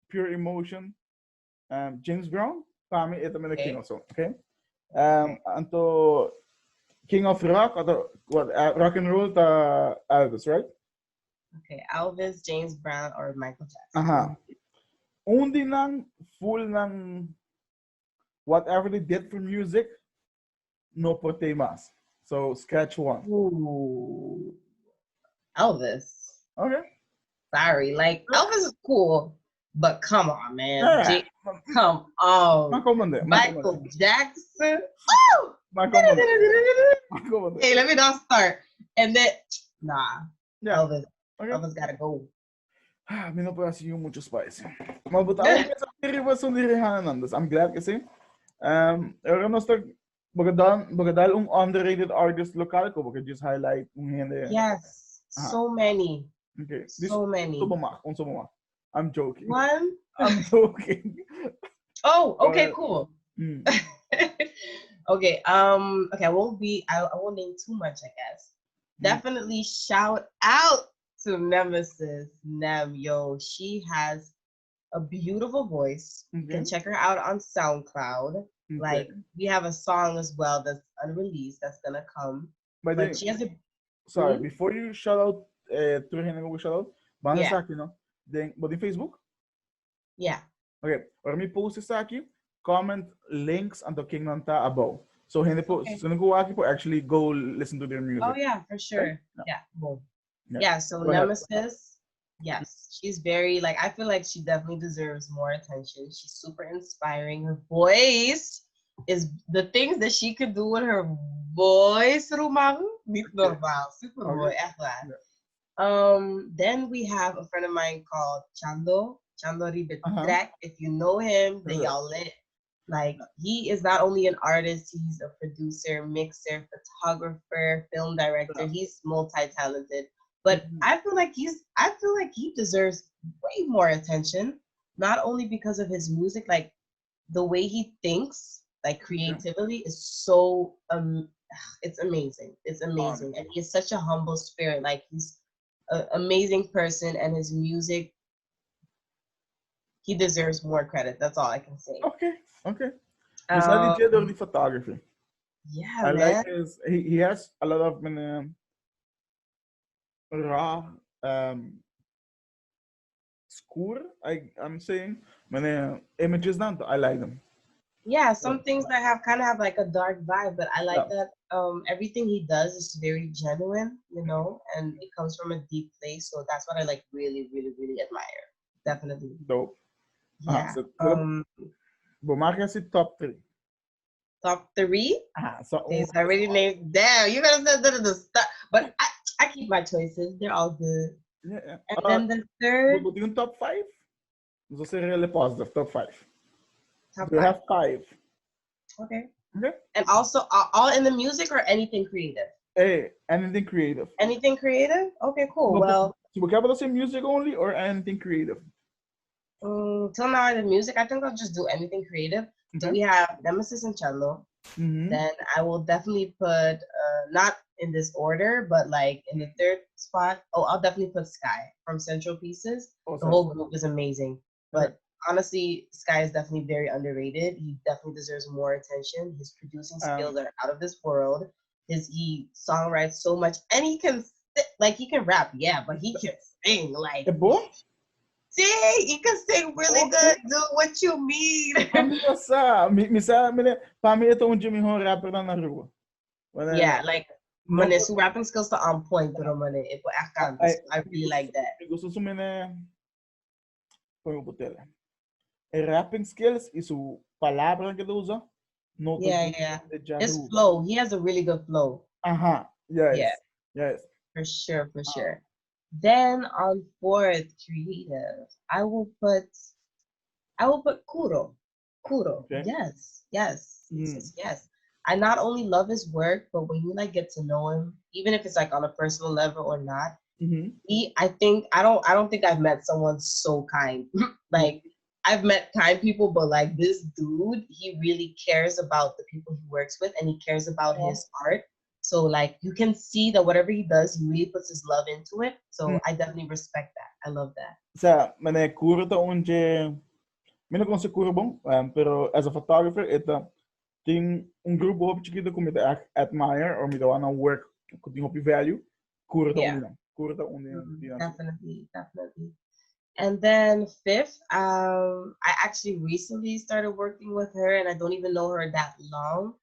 Speaker 1: pure emotion. James Brown. Para mim é também King of Soul. Okay. Anto King of Rock or rock and roll ta Elvis, right?
Speaker 2: Okay, Elvis, James Brown, or Michael Jackson.
Speaker 1: Only nang full nang whatever they did for music, no por temas. So sketch one.
Speaker 2: Ooh. Elvis.
Speaker 1: Okay.
Speaker 2: Sorry, like Elvis is cool, but come on, man. Come on. Michael Jackson. Oh! Hey, let me not start. And then, Elvis. Okay. Elvis gotta go.
Speaker 1: Me não parece muito spicy. Mas botar uma derivação de Rihanna. I'm glad que sim. Eu não estou Bagadal underrated artist local ko baka just highlight hindi.
Speaker 2: Yes, so many.
Speaker 1: Okay,
Speaker 2: so many.
Speaker 1: I'm joking.
Speaker 2: One.
Speaker 1: I'm joking.
Speaker 2: Oh, okay, cool. Okay. Okay. I won't name too much. I guess. Definitely shout out to Nemesis Nem. Yo, she has a beautiful voice. You can check her out on SoundCloud. Like we have a song as well that's unreleased that's gonna come. But she has a.
Speaker 1: Sorry, before you shout out, shout out. Bang Esaki, no? But in Facebook.
Speaker 2: Yeah.
Speaker 1: Okay. Or me post Esaki, comment links on the Kingdom ta above. So hindi po, actually go listen to their music.
Speaker 2: Oh yeah, for sure. Okay? Yeah. Boom. Yeah. So Nemesis. Yes, she's very like I feel like she definitely deserves more attention. She's super inspiring. Her voice is the things that she could do with her voice, Rumaru. Super boy. Then we have a friend of mine called Chando Ribetrek. If you know him, then y'all lit. Like he is not only an artist, he's a producer, mixer, photographer, film director. He's multi-talented. But I feel like he deserves way more attention, not only because of his music, like the way he thinks, like creativity is so it's amazing. It's amazing. And he's such a humble spirit. Like he's an amazing person, and his music, he deserves more credit. That's all I can say.
Speaker 1: Okay. Besides the photography.
Speaker 2: Yeah,
Speaker 1: I
Speaker 2: man.
Speaker 1: like he has a lot of raw score, I'm saying. Images I like them.
Speaker 2: Yeah, some things that kind of have like a dark vibe, but I like that everything he does is very genuine, you know, and it comes from a deep place. So that's what I like really, really, really admire. Definitely.
Speaker 1: Dope.
Speaker 2: Yeah.
Speaker 1: But Mark top 3.
Speaker 2: Top 3?
Speaker 1: So
Speaker 2: it's already named. Damn, you gotta say the start. But I keep my choices. They're all good.
Speaker 1: Yeah.
Speaker 2: And then the third.
Speaker 1: But yung top 5? So say really positive. Top 5.
Speaker 2: Top 5.
Speaker 1: You have 5.
Speaker 2: Okay. And also all in the music or anything creative?
Speaker 1: Hey, anything creative.
Speaker 2: Anything creative? Okay, cool. Well.
Speaker 1: So we have say music only or anything creative?
Speaker 2: Till now the music, I think I'll just do anything creative. So we have Nemesis and Cello. Then I will definitely put not in this order, but like in the third spot. Oh, I'll definitely put Sky from Central Pieces. The whole group is amazing, but honestly, Sky is definitely very underrated. He definitely deserves more attention. His producing skills are out of this world. He songwrites so much, and he can rap, but he can sing like. See, you can sing really good. Do what you mean. Yeah, like his rapping skills are on point. I really like that.
Speaker 1: Rapping skills e su palabra que ele usa
Speaker 2: Yeah,
Speaker 1: notably
Speaker 2: yeah.
Speaker 1: the
Speaker 2: His
Speaker 1: Jaruba.
Speaker 2: flow, he has a really good flow.
Speaker 1: Uh-huh.
Speaker 2: Yeah,
Speaker 1: Yes. Yes.
Speaker 2: for sure, for
Speaker 1: Uh,
Speaker 2: sure. Then on fourth creative, I will put Kuro. Kuro.
Speaker 1: okay.
Speaker 2: Yes, yes, yes,
Speaker 1: Mm.
Speaker 2: yes, yes. I not only love his work, but when you like get to know him, even if it's like on a personal level or not,
Speaker 1: Mm-hmm.
Speaker 2: I don't think I've met someone so kind. Like I've met kind people, but like this dude, he really cares about the people he works with and he cares about his art. So like you can see that whatever he does, he really puts his love into it.
Speaker 1: Mm.
Speaker 2: So I definitely respect that. I love that.
Speaker 1: Sa, mané curta onde me não consigo curta bom, pero as a photographer, ita tem grupo op chiquito que me admire or me da wanna work que tem op value,
Speaker 2: Yeah.
Speaker 1: curta onde não sei.
Speaker 2: Definitely, definitely. And then fifth, I actually recently started working with her, and I don't even know her that long,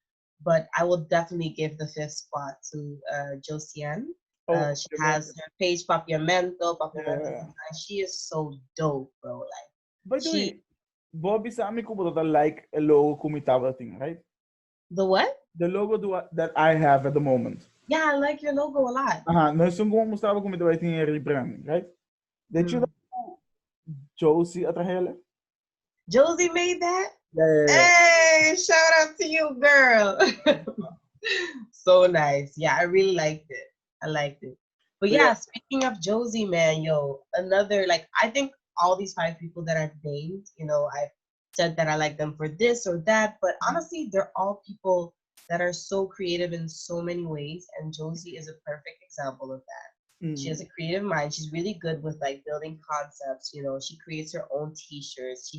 Speaker 2: but I will definitely give the fifth spot to Josiane.
Speaker 1: Oh,
Speaker 2: She
Speaker 1: okay,
Speaker 2: has her page Papiamento
Speaker 1: yeah.
Speaker 2: design. She is so dope, bro. Like
Speaker 1: By the
Speaker 2: she,
Speaker 1: way, Bobby sa amin ko ba like a logo kumitawa thing, right?
Speaker 2: the what?
Speaker 1: The logo that I have at the moment.
Speaker 2: Yeah, I like your logo a lot.
Speaker 1: Nós somos como mostrava kumitawa thing rebranding, right? Did you
Speaker 2: Mm.
Speaker 1: know Josie Atrahela?
Speaker 2: Josie made that.
Speaker 1: Yeah.
Speaker 2: Hey, shout out to you, girl. So nice. Yeah, I really liked it. I liked it. But
Speaker 1: So yeah,
Speaker 2: yeah, speaking of Josie, man, yo, another like I think all these five people that I've named, I've said that I like them for this or that, but honestly, they're all people that are so creative in so many ways, and Josie is a perfect example of that. She has a creative mind. She's really good with like building concepts. She creates her own t-shirts.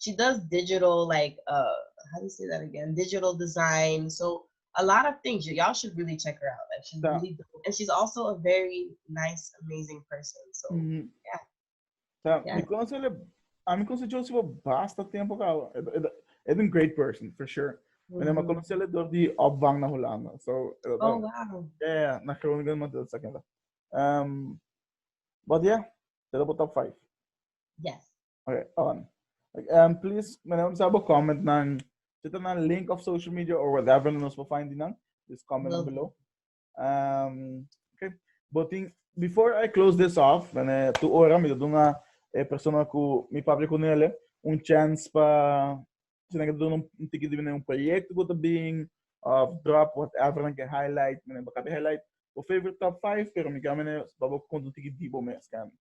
Speaker 2: She does digital like how do you say that again? Digital design. So a lot of things. Y'all should really check her out. Like she's
Speaker 1: sa,
Speaker 2: really dope. And she's also a very nice, amazing person. So yeah, yeah.
Speaker 1: because I'm consider Josie for basta tempo ka. It's a great person for sure. Men man
Speaker 2: Mhm.
Speaker 1: consider door die opvang na Hollanda. So
Speaker 2: Oh wow.
Speaker 1: yeah, nakronigan man sa kanila. But yeah, that about top 5.
Speaker 2: Yes.
Speaker 1: Okay, on. Like, please, meron sa comment ng dito na link of social media or whatever na nos find din just comment down
Speaker 2: Will do.
Speaker 1: below. Okay. But before I close this off, tu ora mi do nga persona ku mi publico nele un chance pa sinaga do um tiki din um proyecto ko being of drop whatever na highlight, baka highlight o favorite top 5 pero mi gamene babo ko do tiki dibo mes kan.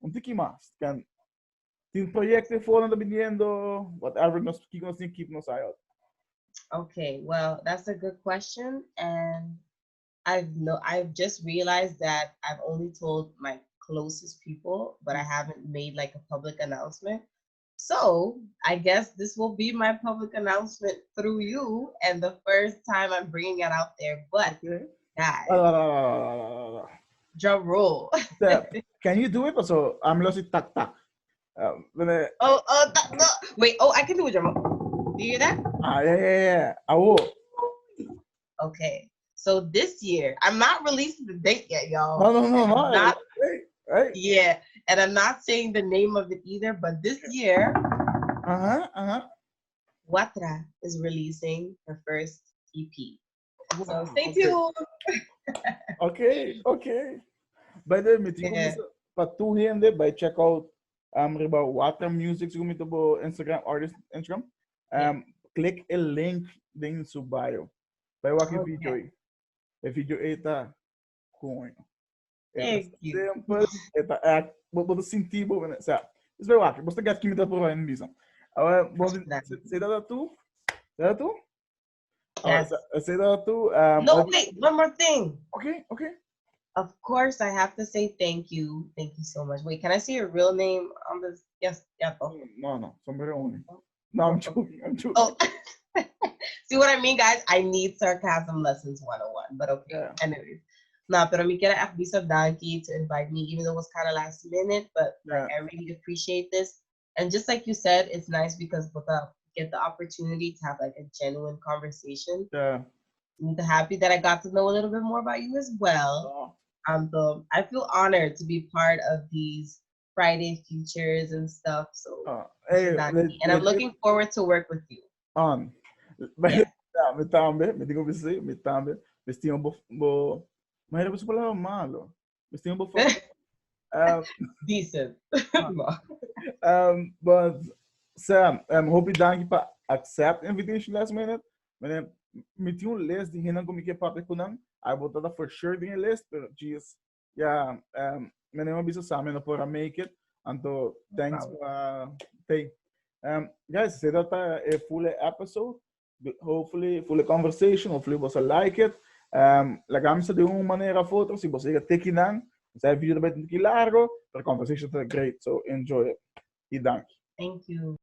Speaker 1: Un tiki mas kan tin proyecto for na biniendo whatever nos kikos ni keep nos ayot.
Speaker 2: Okay, well, that's a good question. And I've just realized that I've only told my closest people, but I haven't made like a public announcement. So I guess this will be my public announcement through you, and the first time I'm bringing it out there. But
Speaker 1: Okay.
Speaker 2: guys, drum roll.
Speaker 1: Can you do it? So I'm lost it tak tak.
Speaker 2: No. Wait. Oh, I can do a drum roll. Do you hear that?
Speaker 1: Yeah. Awo.
Speaker 2: Okay. So this year, I'm not releasing the date yet, y'all.
Speaker 1: No.
Speaker 2: Not
Speaker 1: Right.
Speaker 2: Yeah, and I'm not saying the name of it either, but this year, Watra is releasing her first EP. So
Speaker 1: Wow.
Speaker 2: stay tuned.
Speaker 1: Okay. By the way, meeting ko
Speaker 2: Yeah.
Speaker 1: pa two hindi by check out riba Watra music siguro mito po Instagram artist Instagram.
Speaker 2: Yeah.
Speaker 1: Click a link din sa bio. By waki video.
Speaker 2: Okay.
Speaker 1: E video eta coin. Eta
Speaker 2: Thank you.
Speaker 1: simple, eta act, but sentivo, sa. It's very waki. Basta get kimi da por en bisa. Say that too? That too?
Speaker 2: Yes.
Speaker 1: Say that too.
Speaker 2: No, wait, one more thing.
Speaker 1: Okay.
Speaker 2: Of course, I have to say thank you. Thank you so much. Wait, can I see your real name on this? Yes, yeah. Oh.
Speaker 1: No, somebody only. No, I'm joking.
Speaker 2: Oh. See what I mean, guys? I need sarcasm lessons 101. But okay.
Speaker 1: Yeah.
Speaker 2: Anyways. No, pero me queda Bisa Donkey to invite me, even though it was kind of last minute. But like, I really appreciate this. And just like you said, it's nice because we get the opportunity to have like a genuine conversation.
Speaker 1: Yeah.
Speaker 2: I'm happy that I got to know a little bit more about you as well. I feel honored to be part of these Friday features and stuff. So,
Speaker 1: Hey,
Speaker 2: and I'm looking forward to work with you.
Speaker 1: Me tambe, me digo você, me tambe, vestinho bo, mas era isso palavra malo. Vestinho bo fuck.
Speaker 3: Decent.
Speaker 1: But Sam, hope dank pa accept invitation last minute. Men me tinha list die hinan como que papo kunang. I botada for sure din list, pero geez, yeah, men não bisa samen no para make it. Anto thanks hey. Guys, say that a full episode. Hopefully, full conversation. Hopefully, você like it. Lagamos de uma maneira ou outra. Se você take in, se é vídeo bem largo, the conversation is great. So enjoy it. E dank.
Speaker 3: Thank you.